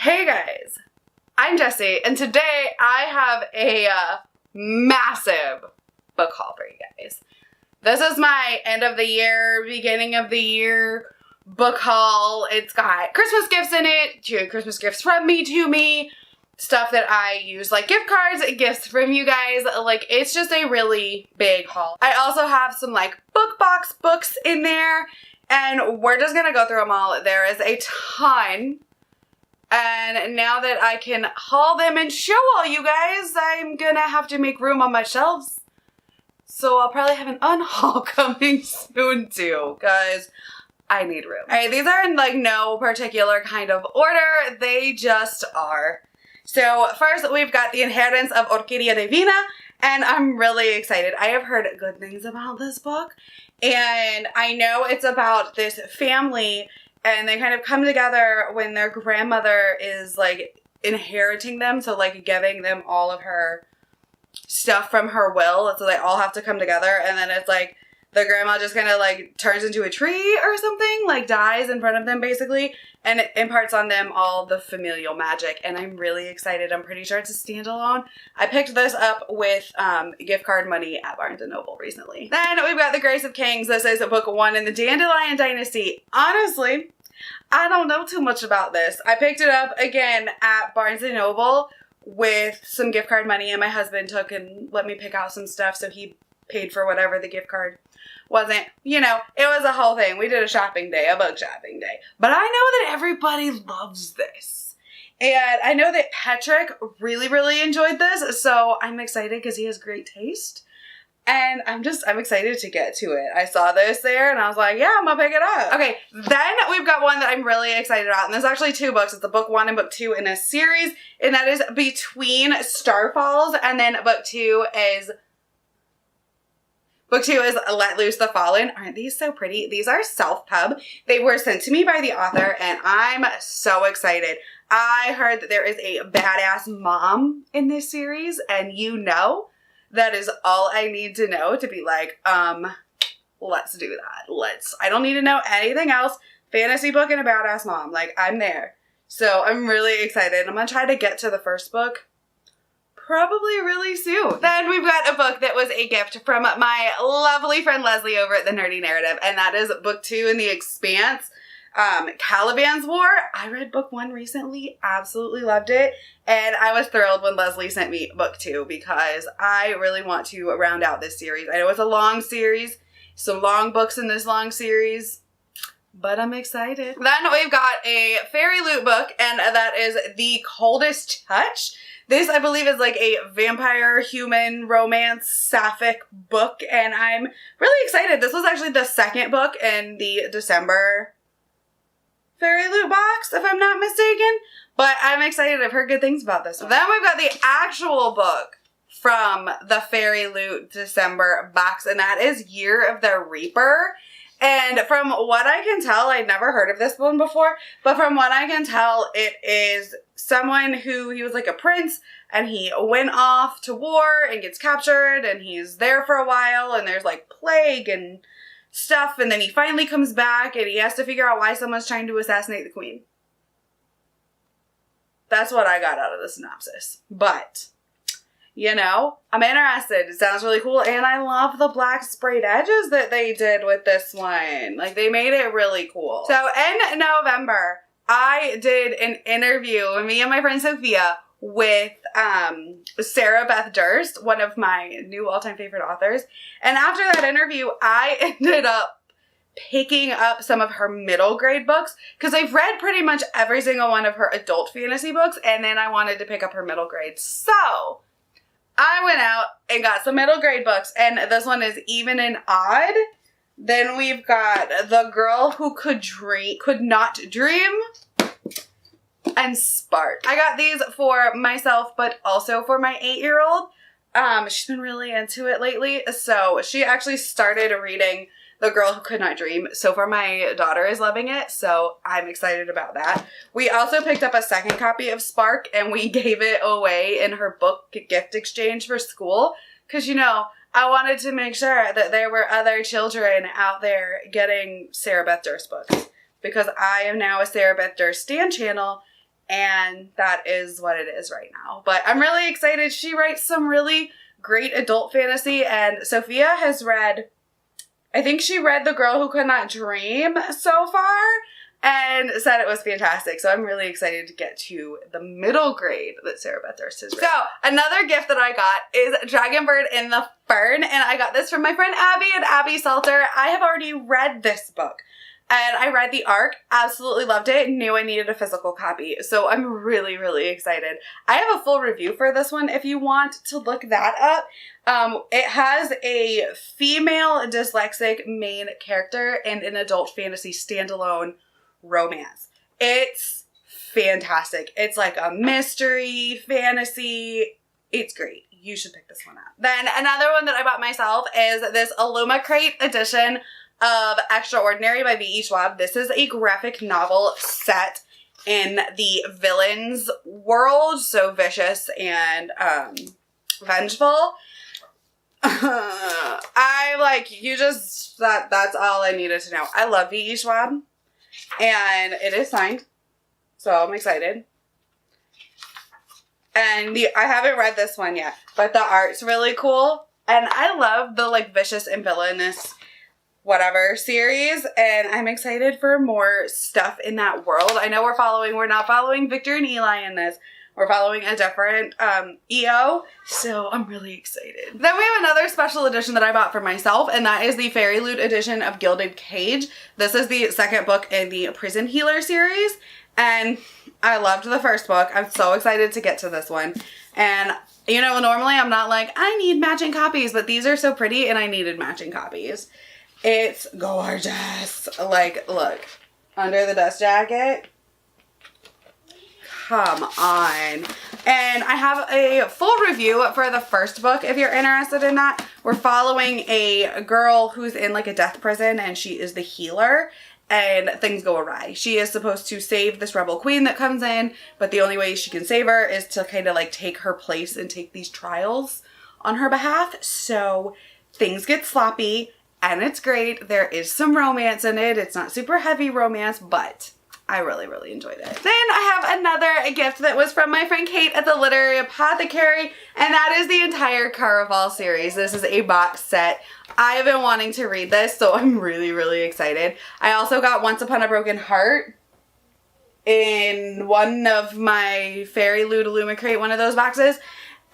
Hey guys, I'm Jessie, and today I have a massive book haul for you guys. This is my end of the year, beginning of the year book haul. It's got Christmas gifts in it, Christmas gifts from me to me, stuff that I use like gift cards, gifts from you guys. Like, it's just a really big haul. I also have some like book box books in there, and we're just gonna go through them all. There is a ton. And now that I can haul them and show all you guys, I'm gonna have to make room on my shelves. So I'll probably have an unhaul coming soon too, because I need room. Alright, these are in like no particular kind of order. They just are. So first we've got The Inheritance of Orquídea Divina, and I'm really excited. I have heard good things about this book, and I know it's about this family, and they kind of come together when their grandmother is like inheriting them, so like giving them all of her stuff from her will, so they all have to come together, and then it's like the grandma just kind of like turns into a tree or something, like dies in front of them basically, and it imparts on them all the familial magic, and I'm really excited. I'm pretty sure it's a standalone. I picked this up with gift card money at Barnes & Noble recently. Then we've got The Grace of Kings. This is book 1 in the Dandelion Dynasty. Honestly, I don't know too much about this. I picked it up again at Barnes & Noble with some gift card money, and my husband took and let me pick out some stuff, so he paid for whatever the gift card wasn't. You know, it was a whole thing. We did a shopping day, a book shopping day. But I know that everybody loves this. And I know that Patrick really, really enjoyed this, so I'm excited because he has great taste. And I'm excited to get to it. I saw this there and I was like, yeah, I'm gonna pick it up. Okay, then we've got one that I'm really excited about. And there's actually 2 books. It's the book 1 and book 2 in a series. And that is Between Starfalls. And then book 2 is Let Loose the Fallen. Aren't these so pretty? These are self-pub. They were sent to me by the author, and I'm so excited. I heard that there is a badass mom in this series, and you know, that is all I need to know to be like, let's do that. I don't need to know anything else. Fantasy book and a badass mom. Like, I'm there. So I'm really excited. I'm going to try to get to the first book probably really soon. Then we've got a book that was a gift from my lovely friend Leslie over at The Nerdy Narrative, and that is book 2 in The Expanse, Caliban's War. I read book 1 recently, absolutely loved it, and I was thrilled when Leslie sent me book 2 because I really want to round out this series. I know it's a long series, some long books in this long series, but I'm excited. Then we've got a fairy loot book, and that is The Coldest Touch. This, I believe, is like a vampire human romance sapphic book, and I'm really excited. This was actually the second book in the December fairy loot box, if I'm not mistaken, but I'm excited. I've heard good things about this one. Then we've got the actual book from the fairy loot December box, and that is Year of the Reaper. And from what I can tell, I'd never heard of this one before, but from what I can tell, it is someone who, he was like a prince, and he went off to war and gets captured, and he's there for a while, and there's like plague and stuff, and then he finally comes back, and he has to figure out why someone's trying to assassinate the queen. That's what I got out of the synopsis. But, you know, I'm interested. It sounds really cool, and I love the black sprayed edges that they did with this one. Like, they made it really cool. So, in November, I did an interview, me and my friend Sophia, with Sarah Beth Durst, one of my new all-time favorite authors. And after that interview, I ended up picking up some of her middle grade books, because I've read pretty much every single one of her adult fantasy books, and then I wanted to pick up her middle grade. So I went out and got some middle grade books, and this one is Even and Odd. Then we've got The Girl Who Could Not Dream, and Spark. I got these for myself, but also for my 8-year-old. She's been really into it lately, so she actually started reading The Girl Who Could Not Dream. So far, my daughter is loving it, so I'm excited about that. We also picked up a second copy of Spark, and we gave it away in her book gift exchange for school, because, you know, I wanted to make sure that there were other children out there getting Sarah Beth Durst books, because I am now a Sarah Beth Durst stan channel, And that is what it is right now. But I'm really excited. She writes some really great adult fantasy, and Sophia has read, I think she read The Girl Who Could Not Dream so far and said it was fantastic. So I'm really excited to get to the middle grade that Sarah Beth Durst has read. So another gift that I got is Dragonbird in the Fern, and I got this from my friend Abby and Abby Salter. I have already read this book. And I read the ARC, absolutely loved it, knew I needed a physical copy. So I'm really, really excited. I have a full review for this one if you want to look that up. It has a female dyslexic main character and an adult fantasy standalone romance. It's fantastic. It's like a mystery, fantasy. It's great. You should pick this one up. Then another one that I bought myself is this Illumicrate edition of Extraordinary by V.E. Schwab. This is a graphic novel set in the villains world, so vicious and vengeful. I like, you just, that's all I needed to know. I love V.E. Schwab, and it is signed, so I'm excited. And I haven't read this one yet, but the art's really cool, and I love the like vicious and villainous whatever series, and I'm excited for more stuff in that world. I know we're not following Victor and Eli in this. We're following a different EO, so I'm really excited. Then we have another special edition that I bought for myself, and that is the Fairy Loot edition of Gilded Cage. This is the second book in the Prison Healer series, and I loved the first book. I'm so excited to get to this one. And you know, normally I'm not like, I need matching copies, but these are so pretty and I needed matching copies. It's gorgeous. Like, look, under the dust jacket. Come on. And I have a full review for the first book if you're interested in that. We're following a girl who's in like a death prison, and she is the healer, and things go awry. She is supposed to save this rebel queen that comes in, but the only way she can save her is to kind of like take her place and take these trials on her behalf. So things get sloppy. And it's great. There is some romance in it. It's not super heavy romance, but I really, really enjoyed it. Then I have another gift that was from my friend Kate at the Literary Apothecary, and that is the entire Caraval series. This is a box set. I have been wanting to read this, so I'm really, really excited. I also got Once Upon a Broken Heart in one of my Fairy Loot Illumicrate, one of those boxes.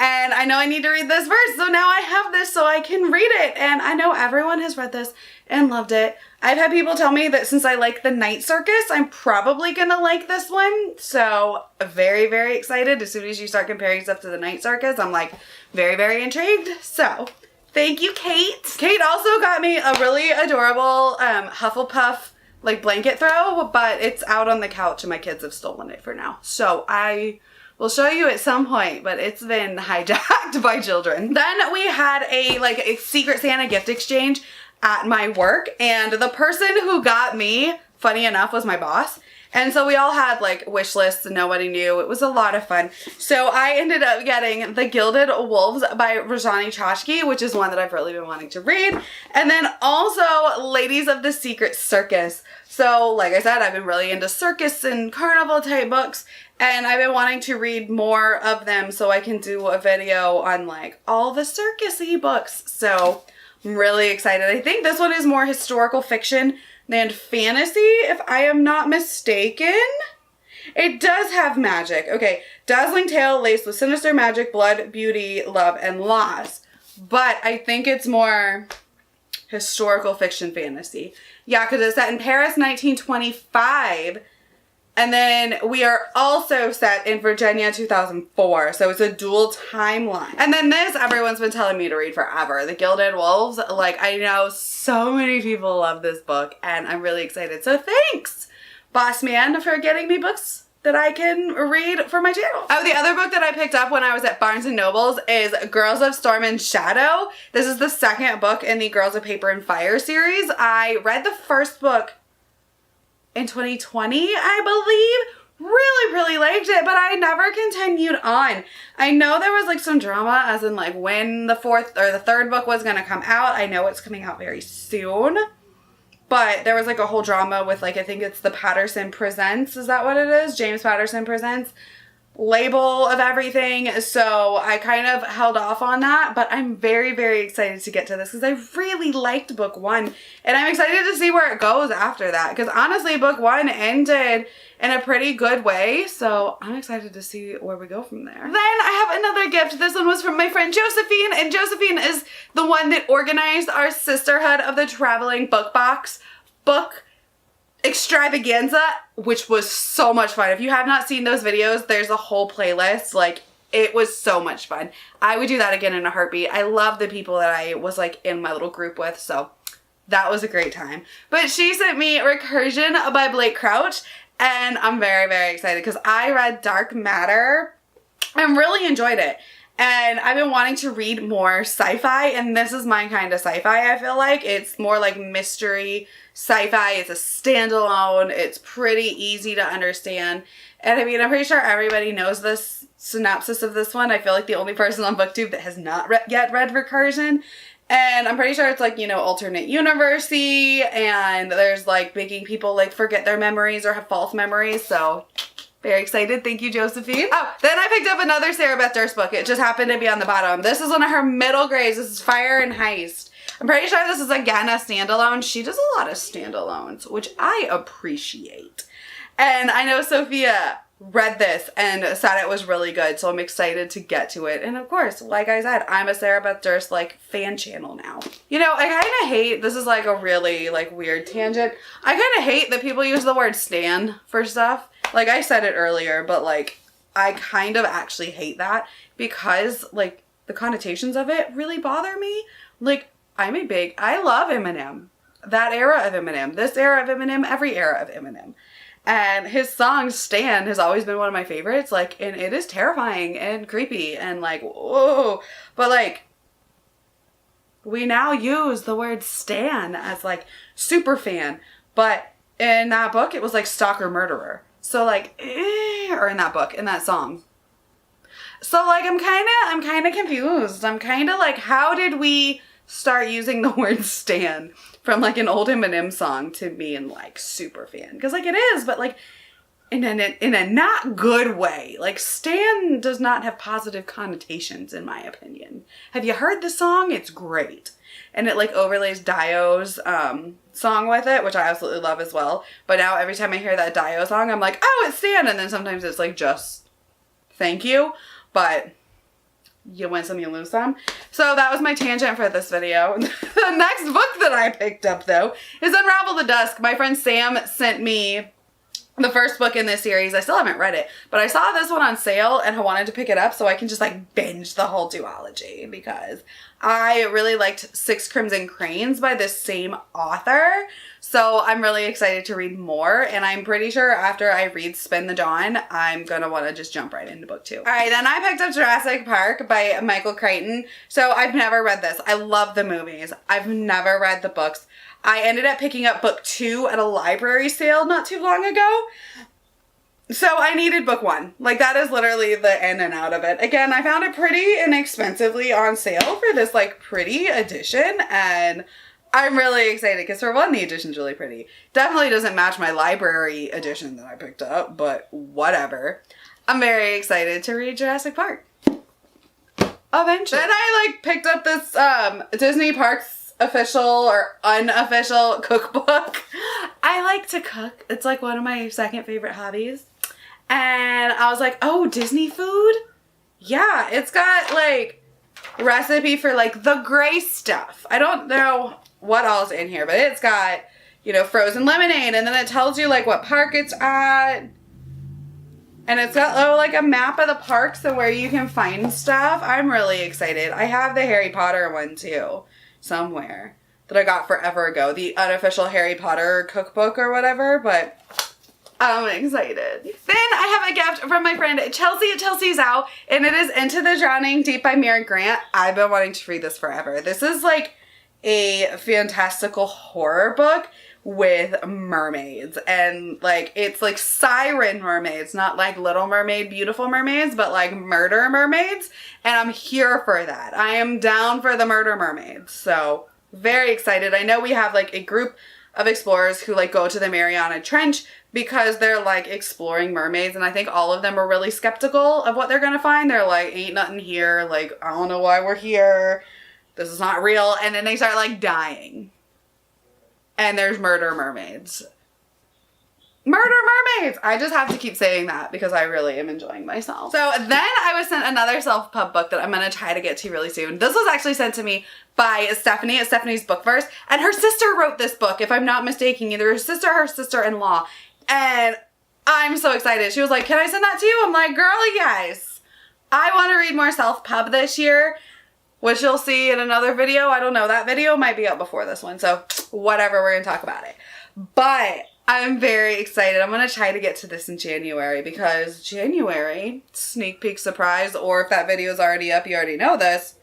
And I know I need to read this first, so now I have this so I can read it. And I know everyone has read this and loved it. I've had people tell me that since I like the Night Circus, I'm probably gonna like this one. So very, very excited. As soon as you start comparing stuff to the Night Circus, I'm like very, very intrigued. So thank you, Kate. Kate also got me a really adorable Hufflepuff like blanket throw, but it's out on the couch and my kids have stolen it for now. So I will show you at some point, but it's been hijacked by children. Then we had a Secret Santa gift exchange at my work, and the person who got me, funny enough, was my boss. And so we all had like wish lists and nobody knew. It was a lot of fun. So I ended up getting The Gilded Wolves by Rajani Chachki, which is one that I've really been wanting to read. And then also Ladies of the Secret Circus. So like I said, I've been really into circus and carnival type books, and I've been wanting to read more of them so I can do a video on like all the circus-y books. So I'm really excited. I think this one is more historical fiction than fantasy, if I am not mistaken. It does have magic. Okay, dazzling tale laced with sinister magic, blood, beauty, love, and loss. But I think it's more historical fiction fantasy. Yeah, because it's set in Paris, 1925. And then we are also set in Virginia, 2004. So it's a dual timeline. And then this, everyone's been telling me to read forever. The Gilded Wolves. Like, I know so many people love this book, and I'm really excited. So thanks, boss man, for getting me books that I can read for my channel. Oh, the other book that I picked up when I was at Barnes & Noble's is Girls of Storm and Shadow. This is the second book in the Girls of Paper and Fire series. I read the first book in 2020, I believe. Really, really liked it, but I never continued on. I know there was like some drama as in like when the fourth or the third book was going to come out. I know it's coming out very soon, But there was like a whole drama with like, I think it's the Patterson Presents. Is that what it is? James Patterson Presents label of everything. So I kind of held off on that, but I'm very, very excited to get to this because I really liked book 1 and I'm excited to see where it goes after that, because honestly book 1 ended in a pretty good way, so I'm excited to see where we go from there. Then I have another gift. This one was from my friend Josephine, and Josephine is the one that organized our Sisterhood of the Traveling Book Box book extravaganza, which was so much fun. If you have not seen those videos, there's a whole playlist. Like, it was so much fun. I would do that again in a heartbeat. I love the people that I was like in my little group with, so that was a great time. But she sent me Recursion by Blake Crouch, and I'm very, very excited because I read Dark Matter and really enjoyed it. And I've been wanting to read more sci-fi, and this is my kind of sci-fi, I feel like. It's more like mystery sci-fi. It's a standalone. It's pretty easy to understand. And I mean, I'm pretty sure everybody knows this synopsis of this one. I feel like the only person on BookTube that has not yet read Recursion. And I'm pretty sure it's like, you know, alternate universe-y, and there's like making people like forget their memories or have false memories. So very excited. Thank you, Josephine. Oh, then I picked up another Sarah Beth Durst book. It just happened to be on the bottom. This is one of her middle grades. This is Fire and Heist. I'm pretty sure this is again a standalone. She does a lot of standalones, which I appreciate. And I know Sophia read this and said it was really good, so I'm excited to get to it. And of course, like I said, I'm a Sarah Beth Durst like fan channel now. You know, I kind of hate, this is like a really like weird tangent, I kind of hate that people use the word stan for stuff. Like I said it earlier, but like I kind of actually hate that because like the connotations of it really bother me. Like I love Eminem. That era of Eminem, this era of Eminem, every era of Eminem. And his song Stan has always been one of my favorites. Like, and it is terrifying and creepy and like, whoa. But like, we now use the word stan as like super fan. But in that book, it was like stalker murderer. So like, or in that book, in that song. So like, I'm kind of confused. I'm kind of like, how did we start using the word stan from like an old Eminem song to being like super fan? Because like it is, but like in a not good way. Like stan does not have positive connotations in my opinion. Have you heard the song? It's great. And it like overlays Dio's song with it, which I absolutely love as well. But now every time I hear that Dio song, I'm like, oh, it's Stan. And then sometimes it's like just thank you. But you win some, you lose some. So that was my tangent for this video. The next book that I picked up though is Unravel the Dusk. My friend Sam sent me the first book in this series. I still haven't read it, but I saw this one on sale and I wanted to pick it up so I can just like binge the whole duology because I really liked Six Crimson Cranes by this same author. So I'm really excited to read more, and I'm pretty sure after I read Spin the Dawn, I'm gonna want to just jump right into book 2. All right, then I picked up Jurassic Park by Michael Crichton. So I've never read this. I love the movies. I've never read the books. I ended up picking up book 2 at a library sale not too long ago. So I needed book 1. Like that is literally the in and out of it. Again, I found it pretty inexpensively on sale for this like pretty edition, and I'm really excited because for one, the edition's really pretty. Definitely doesn't match my library edition that I picked up, but whatever. I'm very excited to read Jurassic Park. Eventually. Then I like picked up this Disney Parks official or unofficial cookbook. I like to cook. It's like one of my second favorite hobbies. And I was like, oh, Disney food? Yeah, it's got like recipe for like the gray stuff. I don't know what all's in here, but it's got, you know, frozen lemonade, and then it tells you like what park it's at, and it's got like a map of the parks and where you can find stuff. I'm really excited. I have the Harry Potter one too somewhere that I got forever ago, the unofficial Harry Potter cookbook or whatever, but I'm excited. Then I have a gift from my friend Chelsea at Chelsea Zhao, and it is Into the Drowning Deep by Mary Grant. I've been wanting to read this forever. This is like a fantastical horror book with mermaids, and like it's like siren mermaids, not like Little Mermaid beautiful mermaids, but like murder mermaids, and I'm here for that. I am down for the murder mermaids, so very excited. I know we have like a group of explorers who like go to the Mariana Trench because they're like exploring mermaids, and I think all of them are really skeptical of what they're gonna find. They're like, ain't nothing here, like I don't know why we're here, this is not real, and then they start like dying. And there's murder mermaids. Murder mermaids! I just have to keep saying that because I really am enjoying myself. So then I was sent another self-pub book that I'm gonna try to get to really soon. This was actually sent to me by Stephanie at Stephanie's Bookverse, and her sister wrote this book, if I'm not mistaken, either her sister or her sister-in-law, and I'm so excited. She was like, can I send that to you? I'm like, girl, yes. I want to read more self-pub this year, which you'll see in another video. I don't know, that video might be up before this one, so whatever, we're gonna talk about it. But I'm very excited. I'm going to try to get to this in January because January, sneak peek surprise, or if that video is already up, you already know this.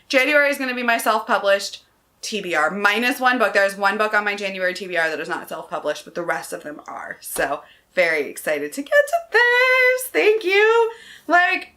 January is going to be my self-published TBR, minus one book. There's one book on my January TBR that is not self-published, but the rest of them are. So very excited to get to this. Thank you. Like,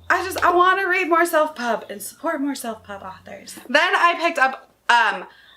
I want to read more self-pub and support more self-pub authors. Then I picked up,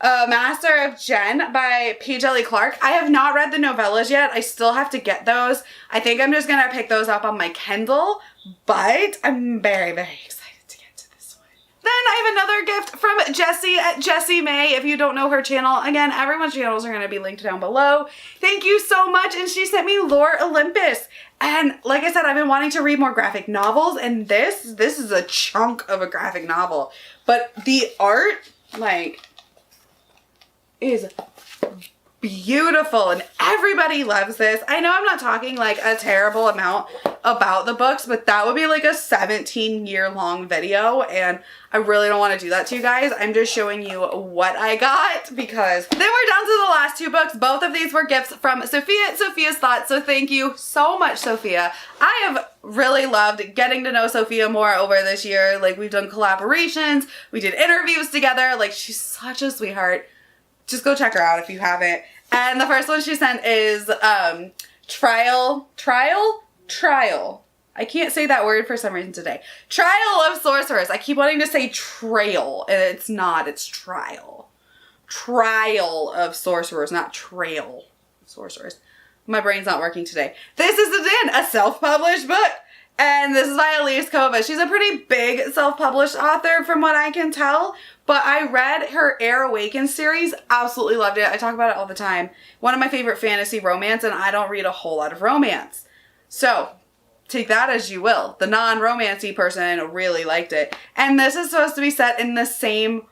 Master of Jen by P. Djeli Clark. I have not read the novellas yet. I still have to get those. I think I'm just gonna pick those up on my Kindle, but I'm very, very excited to get to this one. Then I have another gift from Jessie at Jessie Mae. If you don't know her channel, again, everyone's channels are gonna be linked down below. Thank you so much. And she sent me Lore Olympus. And like I said, I've been wanting to read more graphic novels, and this is a chunk of a graphic novel. But the art, like, is beautiful and everybody loves this. I know I'm not talking like a terrible amount about the books, but that would be like a 17-year-long video, and I really don't want to do that to you guys. I'm just showing you what I got because then we're down to the last two books. Both of these were gifts from Sophia at Sophias Thoughts, so thank you so much, Sophia. I have really loved getting to know Sophia more over this year. Like, we've done collaborations, we did interviews together. Like, she's such a sweetheart. Just go check her out if you haven't. And the first one she sent is Trial. I can't say that word for some reason today. Trial of Sorcerers. I keep wanting to say trail, and it's not. It's trial. Trial of Sorcerers, not trail of sorcerers. My brain's not working today. This is, again, a self-published book. And this is by Elise Kova. She's a pretty big self-published author from what I can tell. But I read her Air Awakens series. Absolutely loved it. I talk about it all the time. One of my favorite fantasy romance, and I don't read a whole lot of romance. So, take that as you will. The non-romancy person really liked it. And this is supposed to be set in the same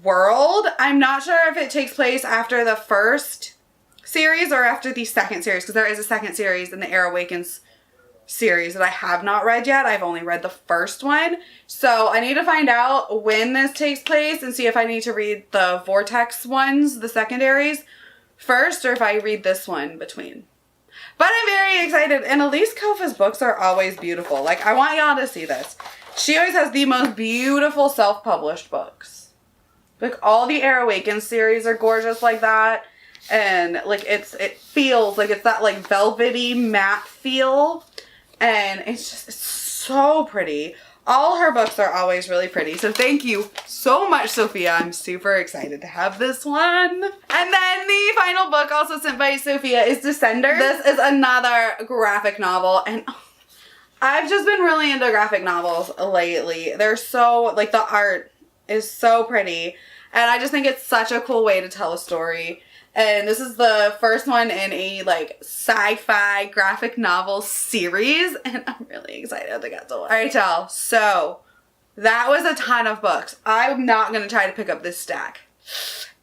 world. I'm not sure if it takes place after the first series or after the second series, because there is a second series in the Air Awakens series that I have not read yet. I've only read the first one. So I need to find out when this takes place and see if I need to read the Vortex ones, the secondaries, first, or if I read this one between. But I'm very excited, and Elise Kofa's books are always beautiful. Like, I want y'all to see this. She always has the most beautiful self-published books. Like, all the Air Awakens series are gorgeous like that. And, like, it feels like it's that, like, velvety matte feel. And it's just, it's so pretty. All her books are always really pretty. So thank you so much, Sophia. I'm super excited to have this one. And then the final book also sent by Sophia is Descender. This is another graphic novel. And I've just been really into graphic novels lately. They're so, like, the art is so pretty. And I just think it's such a cool way to tell a story. And this is the first one in a, like, sci-fi graphic novel series. And I'm really excited to get to one. Alright, y'all. So, that was a ton of books. I'm not going to try to pick up this stack.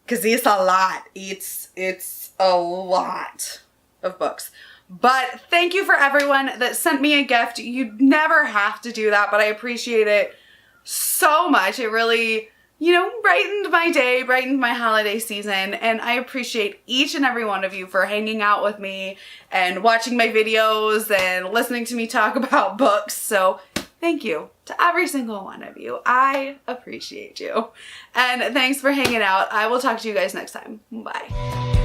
Because it's a lot. It's a lot of books. But thank you for everyone that sent me a gift. You never have to do that, but I appreciate it so much. It really, you know, brightened my day, brightened my holiday season, and I appreciate each and every one of you for hanging out with me and watching my videos and listening to me talk about books. So thank you to every single one of you. I appreciate you. And thanks for hanging out. I will talk to you guys next time. Bye.